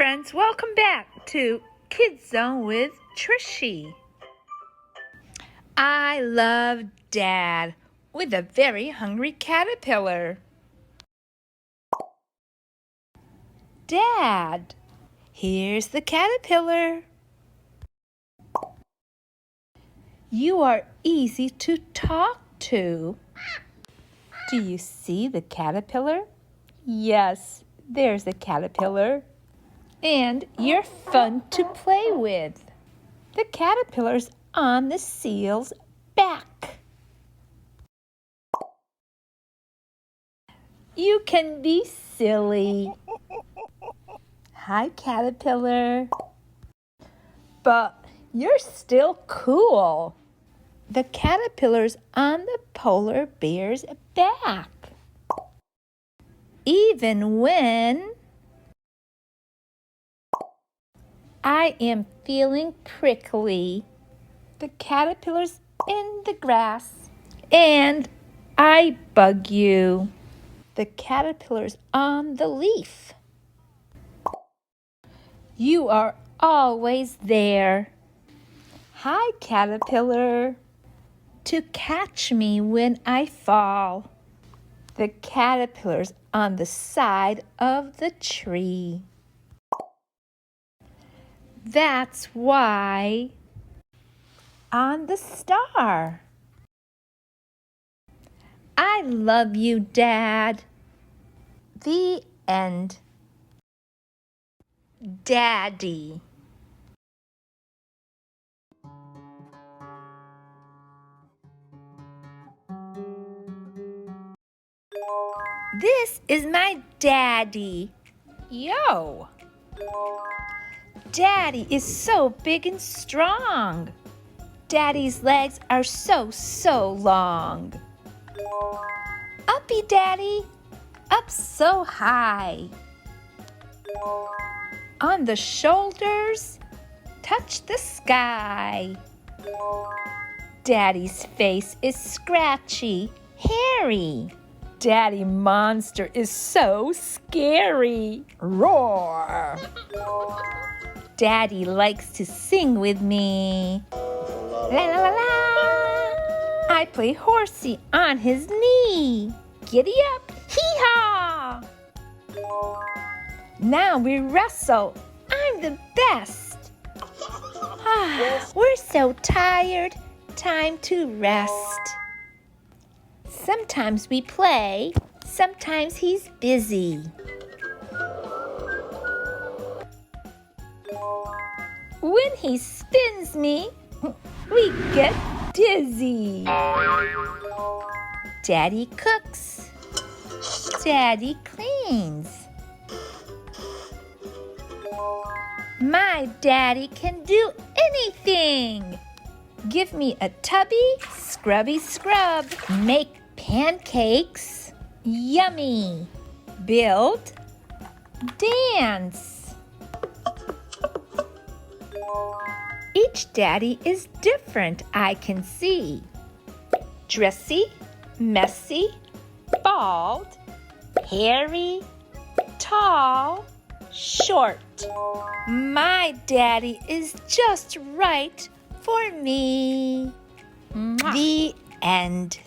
friends, welcome back to Kids Zone with Trishy. I love Dad with a very hungry caterpillar. Dad, here's the caterpillar. You are easy to talk to. Do you see the caterpillar? Yes, there's the caterpillar. And you're fun to play with. The caterpillar's on the seal's back. You can be silly. Hi, caterpillar. But you're still cool. The caterpillar's on the polar bear's back. Even when I am feeling prickly. The caterpillar's in the grass, and I bug you. The caterpillar's on the leaf. You are always there. Hi, caterpillar. To catch me when I fall. The caterpillar's on the side of the tree. That's why on the star. I love you, Dad. The end. Daddy. This is my daddy. Yo! Daddy is so big and strong. Daddy's legs are so long. Uppy, Daddy, up so high. On the shoulders, touch the sky. Daddy's face is scratchy, hairy. Daddy monster is so scary. Roar! Daddy likes to sing with me. La la la la. I play horsey on his knee. Giddy up, hee-haw. Now we wrestle. I'm the best. We're so tired. Time to rest. Sometimes we play. Sometimes he's busy. When he spins me, we get dizzy. Daddy cooks. Daddy cleans. My daddy can do anything. Give me a tubby, scrubby scrub. Make pancakes. Yummy. Build. Dance. Each daddy is different, I can see. Dressy, messy, bald, hairy, tall, short. My daddy is just right for me. The end.